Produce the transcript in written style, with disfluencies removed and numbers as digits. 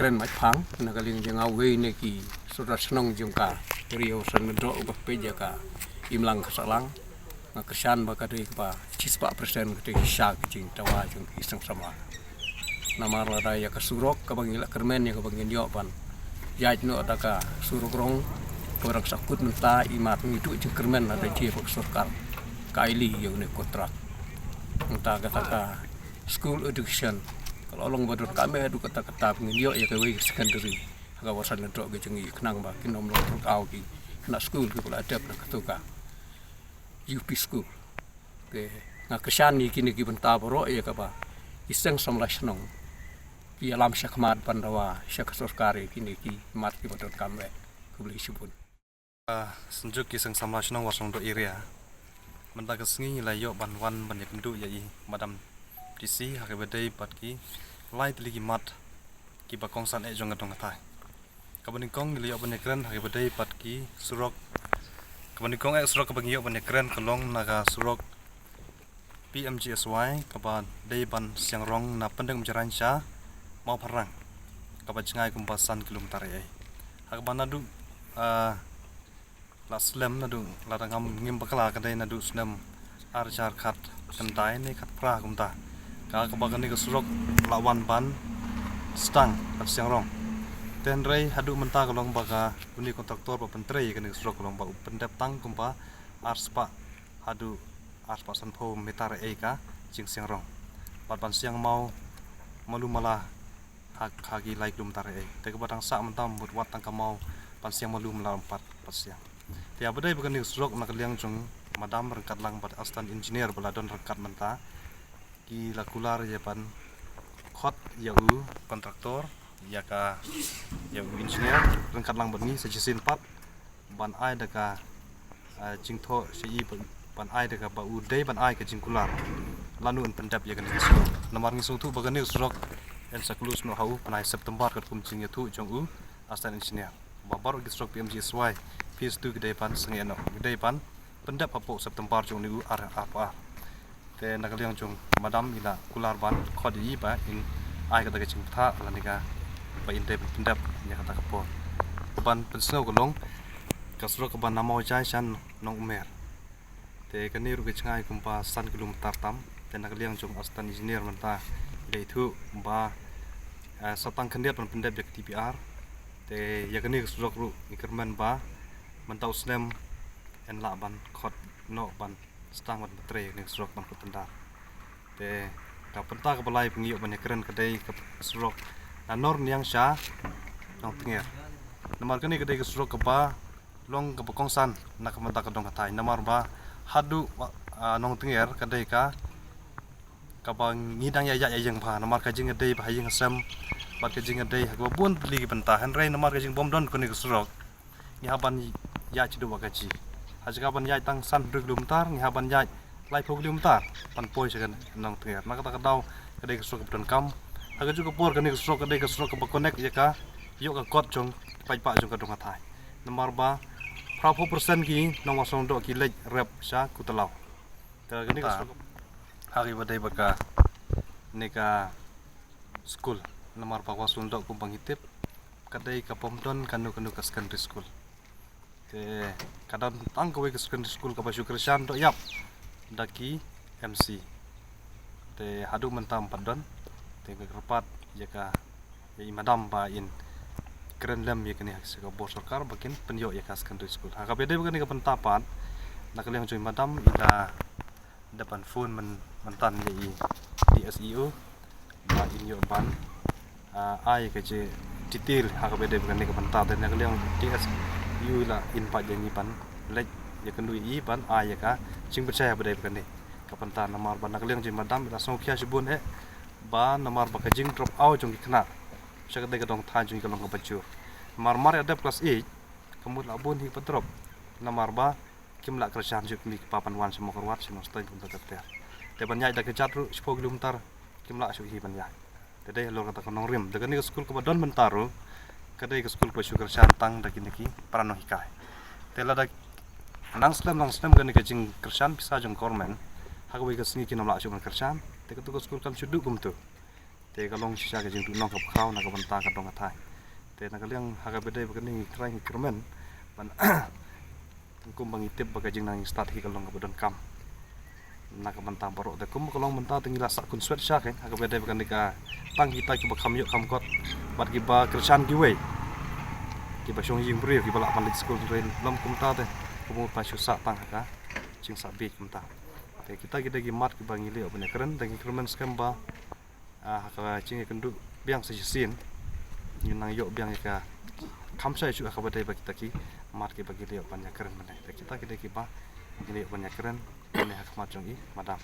keren mai phang na kaling jeng awe ne ki surat senong jengka rio san dro ba peja ka imlang kasalang na kersan ba ka pa cispa persen ke syak jing tawa jeng isang sama namar la ya ka surok ka bangila kermen ya ka bangin yo pan ya no ka surok rong orang sakut menta imat itu jeng kermen ada ji pak surkar kaili yo ne kontrak menta kata school education kalau long badut kami adu kata-kata pengindio ya kewe secondary kawasan ndok ke jengi kenang ba kinom lo au ki kena school ke pula adab nak ketuka UP school ke ngakesan ni kini ki benta boro ya ka ba iseng somlas nong ki alam syakmat pandawa syak sorkari kini ki mat ki badut kami ke beli sibun senjuk ki seng somlas nong wasong do area menta kesngi layo banwan banyak ndu ya i madam DC hake bedai patki light lagi mat ki bakong san e jong ngadong thai kabanikong liyo banekren hake bedai patki surok kabanikong e surok kabangiyo banekren kalong naga surok PMGSY kaban dei ban siang rong na pendeng menjaransha mau perang kabacengai kumpasan kilometer e hake banadu la slam nadu la tangam ngim bakala kadai nadu snam arjar khat kentai ne khat pra kumta ka kabagan ni kesurok lawan ban stang pat siang rong ten rei hadu menta kolong baga uni kontraktor pa pentrei kan kesurok kolong ba pendap tang kumpa arspa hadu arspa sanpho metar e ka jing siang rong pat ban siang mau malu mala hak hagi like dum tar e te ka batang sa mentam but wat tang ka mau pan siang malu mala 4 pat siang tiap bedai bagan ni kesurok nak liang jong madam rengkat lang pat astan engineer baladon rengkat menta ki lakular ya pan khot yau kontraktor ya ka yau engineer rengkat lang berni sejisin pat ban ai daka jingtho sei ban ai daka ba udai ban ai ka jingkular lanu un pendap ya kan isu nomor ngisung tu bagan ni surok en saklus no hau panai September kat kum jing tu jong u astan engineer babar ki surok PMGSY phase 2 gede pan sengi no gede pan pendap apo September jong ni u ar apa te nakaliang jong madam ila kular ban khodi ba in ai kata ke cingtha lanika ba in de pendap nya kata kapo ban pensno golong kasro ke ban namau jai san nong umer te kani ru ke chngai kumpa san kilometer tam te nakaliang jong astan engineer menta de thu ba satang khandiat ban pendap jak TPR te yakani kasro ru ikerman ba mentau snem en la ban khot no ban stang mat betre ning surok ban kutendar te ka penta ka balai pengiyo banyak keren kedai ke surok anor niang sha nong tinger namar kani kedai ke surok ke ba long ke bekongsan nak menta ka dong katai namar ba hadu nong tinger kedai ka bang ngidang ya jeng ba namar ka jing kedai ba jing sam ba ka jing kedai ha bun li ke penta han rei namar ka jing bom don kani ke surok ni haban ya cidu ba gaji Haji ban yai tang san kilometer ni haban yai lai kilometer pan poi segan nong tengah nak kata kadau kedai kesrok kebudan kam aga juga por kedai kesrok ke connect ya ka yuk ka kot jong pai pa jong ka dong atai nomor ba 40% ki nong wasong do ki lek rep sha kutalau ta gani kesrok hari badai baka neka school nomor ba wasong do ku bangitip kedai ka pomdon kanu ka secondary school te kadang tang kowe ke secondary school ka basu kersan do yap daki MC te hadu mentam padon te kerpat ya ka ya madam ba in keren lem ya kini se ka bos sarkar bakin penyo ya ka secondary school ha ka bede bakin ka pentapat nak leng join madam ida depan phone mentan ya i DSEO ba in yo ban ai ka je detail ha ka bede bakin ka pentat dan nak leng DS la in pa jangi pan lek ya kendui i pan ya ka sing percaya badai kan ni kapan namar ban nakliang jing madam ila song khia sibun ba namar ba kajing drop out jong kena syak de gadong tha jong kalong ka bacur mar ada plus 8 kemut labun hi drop namar ba kimla kersan juk mi papan wan semua korwat semua stay pun tak ter te ban yai da kejat ru 10 km kimla su hi ban yai tede lo kata konong rim de kan ni school ka badon mentaro kadai ke school ko sugar santang da kini ki parano hikai tela da nang slam kan ke jing kersan bisa jong kormen hagwe ke singi kinam la suban kersan te ke school kan sudu gum tu te kalong sisa ke jing tu nong kap krau na ka banta ka dong athai te na kaliang haga bede bakani trai increment ban kum bangi tip baga jing nang start hi kalong ka bodon kam na ka banta borok te kum kalong banta tingila sak kun sweat sha ke haga bede bakani ka tang kita ki bakam yok kam kot bat ki ba kersan ki wei ki ba shong jing bri ki ba la pan school rain lam kum ta te kum pa shu sa tang ka jing sa bi kum ta te kita ki mat ki bangi le obne keren te increment skam ba ka ching kendu biang sa sin nang yo biang ka kamsa chu ka bade ba kita ki mat ki bagi le pan ya keren mane te kita ki ba ni le pan ya keren ne hak ma jong i madam